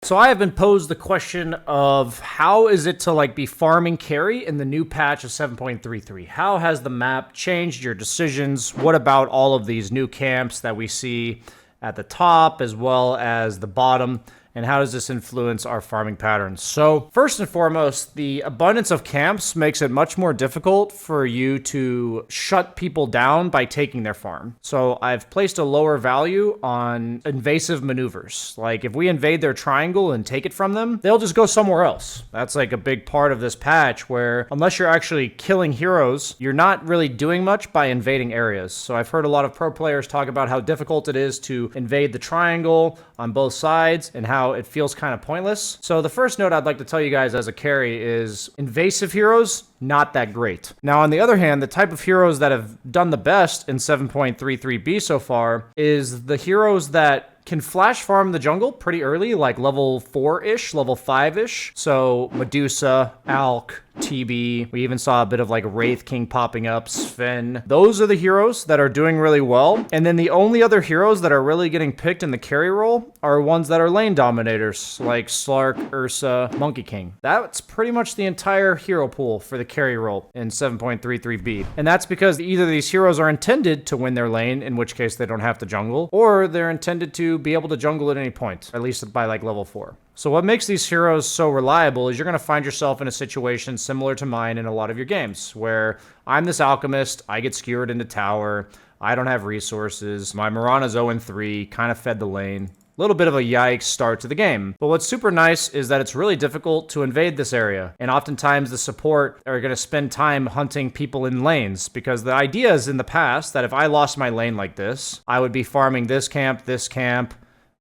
So I have been posed the question of how is it to be farming carry in the new patch of 7.33? How has the map changed your decisions? What about all of these new camps that we see at the top as well as the bottom? And how does this influence our farming patterns? So first and foremost, the abundance of camps makes it much more difficult for you to shut people down by taking their farm. So I've placed a lower value on invasive maneuvers. Like if we invade their triangle and take it from them, they'll just go somewhere else. That's like a big part of this patch where unless you're actually killing heroes, you're not really doing much by invading areas. So I've heard a lot of pro players talk about how difficult it is to invade the triangle on both sides and how it feels kind of pointless. So the first note I'd like to tell you guys as a carry is invasive heroes, not that great. Now, on the other hand, the type of heroes that have done the best in 7.33b so far is the heroes that can flash farm the jungle pretty early, like level 4-ish, level 5-ish. So Medusa, Alk, TB. We even saw a bit of Wraith King popping up, Sven. Those are the heroes that are doing really well. And then the only other heroes that are really getting picked in the carry role are ones that are lane dominators, like Slark, Ursa, Monkey King. That's pretty much the entire hero pool for the carry role in 7.33b. And that's because either these heroes are intended to win their lane, in which case they don't have to jungle, or they're intended to be able to jungle at any point, at least by level 4. So what makes these heroes so reliable is you're going to find yourself in a situation similar to mine in a lot of your games, where I'm this alchemist, I get skewered into tower, I don't have resources, my Mirana's 0-3, kind of fed the lane. A little bit of a yikes start to the game. But what's super nice is that it's really difficult to invade this area. And oftentimes the support are going to spend time hunting people in lanes, because the idea is in the past that if I lost my lane like this, I would be farming this camp, this camp,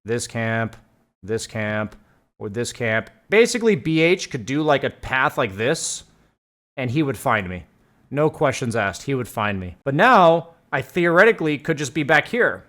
this camp, this camp, or this camp. Basically, BH could do a path like this, and he would find me. No questions asked, he would find me. But now, I theoretically could just be back here.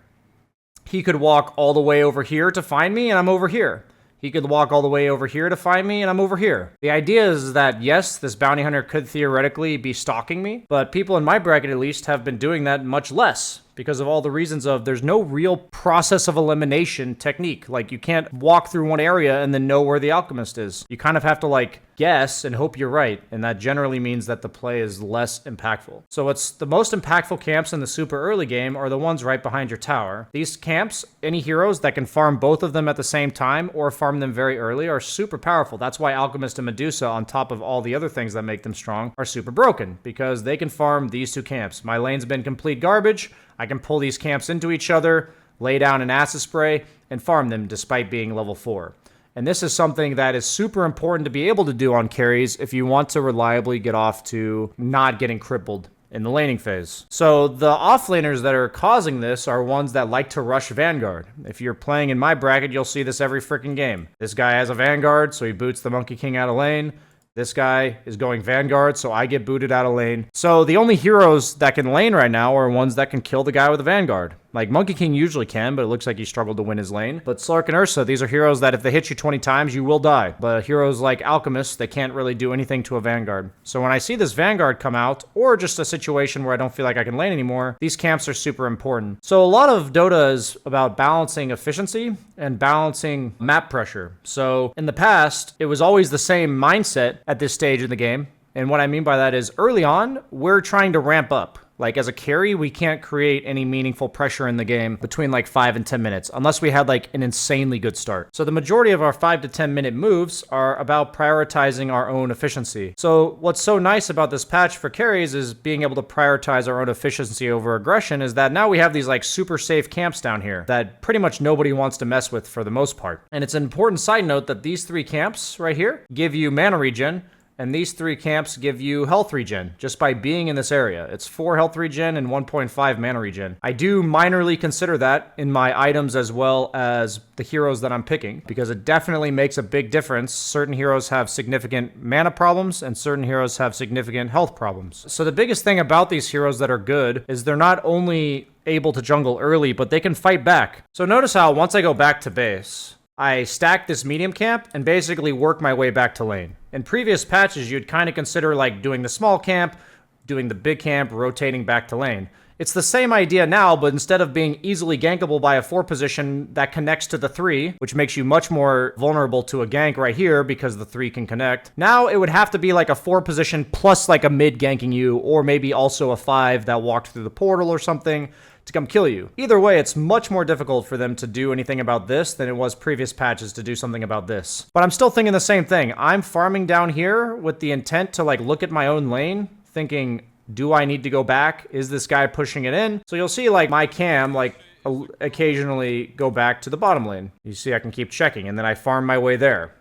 He could walk all the way over here to find me, and I'm over here. He could walk all the way over here to find me, and I'm over here. The idea is that, yes, this bounty hunter could theoretically be stalking me, but people in my bracket at least have been doing that much less, because of all the reasons of there's no real process of elimination technique. You can't walk through one area and then know where the alchemist is. You kind of have to guess and hope you're right, and that generally means that the play is less impactful. So what's the most impactful camps in the super early game are the ones right behind your tower. These camps, any heroes that can farm both of them at the same time or farm them very early are super powerful. That's why Alchemist and Medusa, on top of all the other things that make them strong, are super broken, because they can farm these two camps. My lane's been complete garbage. I can pull these camps into each other, lay down an acid spray, and farm them despite being level 4. And this is something that is super important to be able to do on carries if you want to reliably get off to not getting crippled in the laning phase. So the offlaners that are causing this are ones that like to rush Vanguard. If you're playing in my bracket, you'll see this every freaking game. This guy has a Vanguard, so he boots the Monkey King out of lane. This guy is going Vanguard, so I get booted out of lane. So the only heroes that can lane right now are ones that can kill the guy with a Vanguard. Monkey King usually can, but it looks like he struggled to win his lane. But Slark and Ursa, these are heroes that if they hit you 20 times, you will die. But heroes like Alchemist, they can't really do anything to a Vanguard. So when I see this Vanguard come out, or just a situation where I don't feel like I can lane anymore, these camps are super important. So a lot of Dota is about balancing efficiency and balancing map pressure. So in the past, it was always the same mindset at this stage in the game. And what I mean by that is early on, we're trying to ramp up. As a carry, we can't create any meaningful pressure in the game between 5 and 10 minutes, unless we had an insanely good start. So the majority of our 5 to 10 minute moves are about prioritizing our own efficiency. So what's so nice about this patch for carries is being able to prioritize our own efficiency over aggression is that now we have these super safe camps down here that pretty much nobody wants to mess with for the most part. And it's an important side note that these 3 camps right here give you mana regen, and these 3 camps give you health regen just by being in this area. It's 4 health regen and 1.5 mana regen. I do minorly consider that in my items as well as the heroes that I'm picking, because it definitely makes a big difference. Certain heroes have significant mana problems and certain heroes have significant health problems. So the biggest thing about these heroes that are good is they're not only able to jungle early, but they can fight back. So notice how once I go back to base, I stack this medium camp and basically work my way back to lane. In previous patches, you'd kind of consider doing the small camp, doing the big camp, rotating back to lane. It's the same idea now, but instead of being easily gankable by a 4 position that connects to the 3, which makes you much more vulnerable to a gank right here because the 3 can connect, now it would have to be like a 4 position plus like a mid ganking you, or maybe also a 5 that walked through the portal or something to come kill you. Either way, it's much more difficult for them to do anything about this than it was previous patches to do something about this. But I'm still thinking the same thing. I'm farming down here with the intent to like look at my own lane, thinking, do I need to go back? Is this guy pushing it in? So you'll see like my cam like occasionally go back to the bottom lane. You see I can keep checking, and then I farm my way there.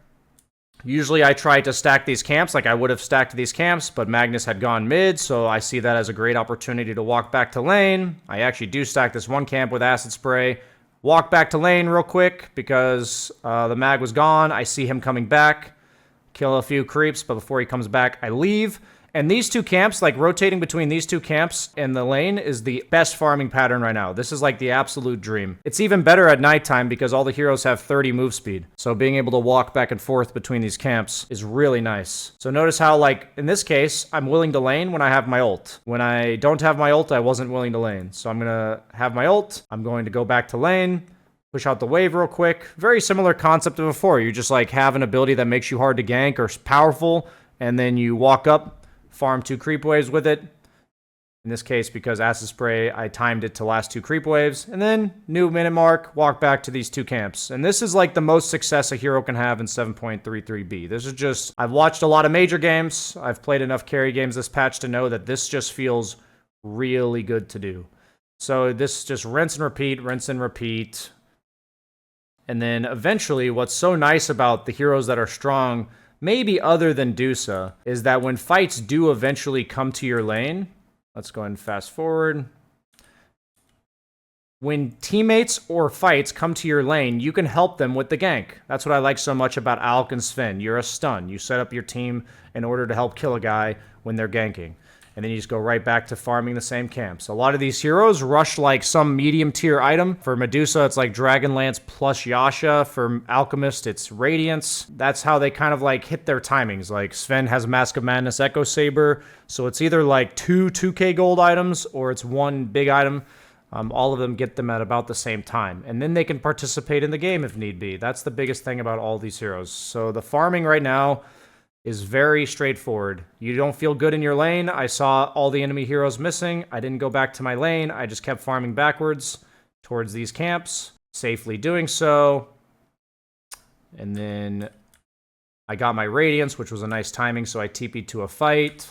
Usually I try to stack these camps like I would have stacked these camps, but Magnus had gone mid, so I see that as a great opportunity to walk back to lane. I actually do stack this one camp with acid spray. Walk back to lane real quick because the mag was gone. I see him coming back. Kill a few creeps, but before he comes back, I leave. And these two camps, like rotating between these two camps in the lane, is the best farming pattern right now. This is like the absolute dream. It's even better at nighttime because all the heroes have 30 move speed. So being able to walk back and forth between these camps is really nice. So notice how, like, in this case, I'm willing to lane when I have my ult. When I don't have my ult, I wasn't willing to lane. So I'm going to have my ult. I'm going to go back to lane. Push out the wave real quick. Very similar concept to before. You just, like, have an ability that makes you hard to gank or powerful, and then you walk up, farm 2 creep waves with it. In this case, because acid spray, I timed it to last 2 creep waves. And then, new minute mark, walk back to these 2 camps. And this is like the most success a hero can have in 7.33b. This is just, I've watched a lot of major games. I've played enough carry games this patch to know that this just feels really good to do. So this just rinse and repeat, rinse and repeat. And then eventually, what's so nice about the heroes that are strong, maybe other than Dusa, is that when fights do eventually come to your lane, let's go ahead and fast forward. When teammates or fights come to your lane, you can help them with the gank. That's what I like so much about Alk and Sven. You're a stun. You set up your team in order to help kill a guy when they're ganking. And then you just go right back to farming the same camps. A lot of these heroes rush like some medium tier item. For Medusa, it's like Dragonlance plus Yasha. For Alchemist, it's Radiance. That's how they kind of like hit their timings. Like Sven has Mask of Madness Echo Saber. So it's either like 2k gold items or it's one big item. All of them get them at about the same time. And then they can participate in the game if need be. That's the biggest thing about all these heroes. So the farming right now is very straightforward. You don't feel good in your lane. I saw all the enemy heroes missing. I didn't go back to my lane. I just kept farming backwards towards these camps, safely doing so. And then I got my Radiance, which was a nice timing, so I TP'd to a fight.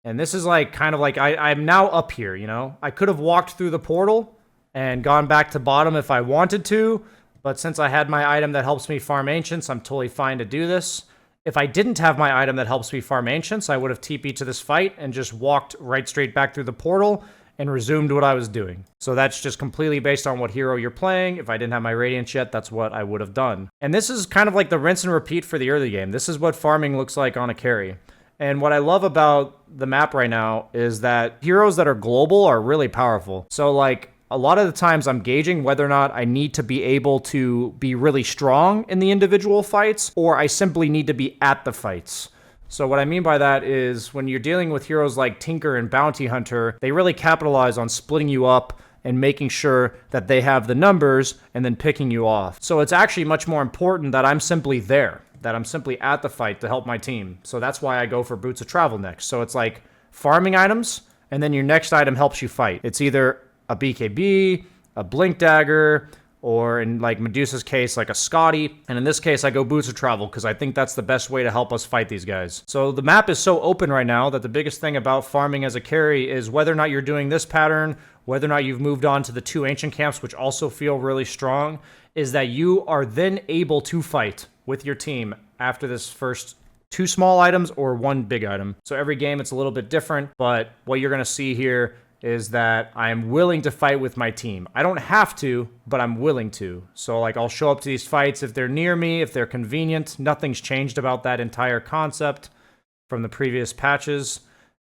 And this is like kind of like I'm now up here, you know? I could have walked through the portal and gone back to bottom if I wanted to, but since I had my item that helps me farm Ancients, I'm totally fine to do this. If I didn't have my item that helps me farm Ancients, I would have TP'd to this fight and just walked right straight back through the portal and resumed what I was doing. So that's just completely based on what hero you're playing. If I didn't have my Radiance yet, that's what I would have done. And this is kind of like the rinse and repeat for the early game. This is what farming looks like on a carry. And what I love about the map right now is that heroes that are global are really powerful. So like, a lot of the times I'm gauging whether or not I need to be able to be really strong in the individual fights, or I simply need to be at the fights. So what I mean by that is when you're dealing with heroes like Tinker and Bounty Hunter, they really capitalize on splitting you up and making sure that they have the numbers and then picking you off. So it's actually much more important that I'm simply there, that I'm simply at the fight to help my team. So that's why I go for Boots of Travel next. So it's like farming items, and then your next item helps you fight. It's either a BKB, a Blink Dagger, or in like Medusa's case, like a Scotty. And in this case, I go Boots of Travel because I think that's the best way to help us fight these guys. So the map is so open right now that the biggest thing about farming as a carry is whether or not you're doing this pattern, whether or not you've moved on to the 2 ancient camps, which also feel really strong, is that you are then able to fight with your team after this first 2 small items or 1 big item. So every game it's a little bit different, but what you're going to see here is that I'm willing to fight with my team. I don't have to, but I'm willing to. So like I'll show up to these fights if they're near me, if they're convenient. Nothing's changed about that entire concept from the previous patches.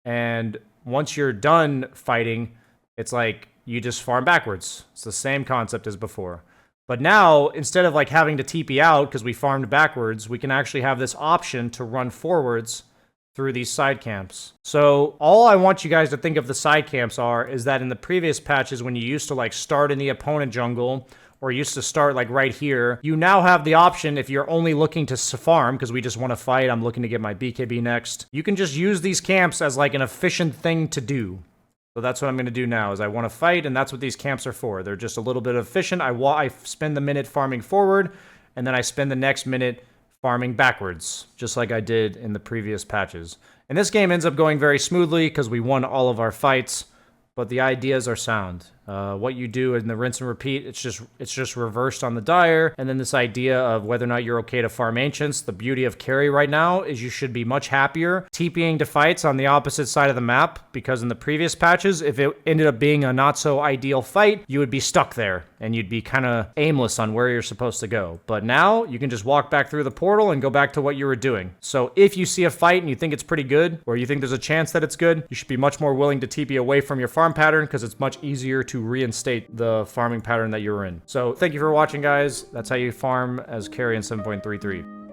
And once you're done fighting, it's like you just farm backwards. It's the same concept as before. But now, instead of like having to TP out because we farmed backwards, we can actually have this option to run forwards through these side camps. So all I want you guys to think of the side camps is that in the previous patches, when you used to like start in the opponent jungle, or used to start like right here, you now have the option if you're only looking to farm, because we just want to fight, I'm looking to get my BKB next. You can just use these camps as like an efficient thing to do. So that's what I'm going to do now, is I want to fight, and that's what these camps are for. They're just a little bit efficient. I spend the minute farming forward, and then I spend the next minute farming backwards, just like I did in the previous patches. And this game ends up going very smoothly because we won all of our fights, but the ideas are sound. What you do in the rinse and repeat, it's just reversed on the Dire. And then this idea of whether or not you're okay to farm Ancients. The beauty of carry right now is you should be much happier TPing to fights on the opposite side of the map, because in the previous patches, if it ended up being a not so ideal fight, you would be stuck there and you'd be kind of aimless on where you're supposed to go. But now you can just walk back through the portal and go back to what you were doing. So if you see a fight and you think it's pretty good, or you think there's a chance that it's good, you should be much more willing to TP away from your farm pattern, because it's much easier to reinstate the farming pattern that you're in. So thank you for watching, guys. That's how you farm as carry in 7.33.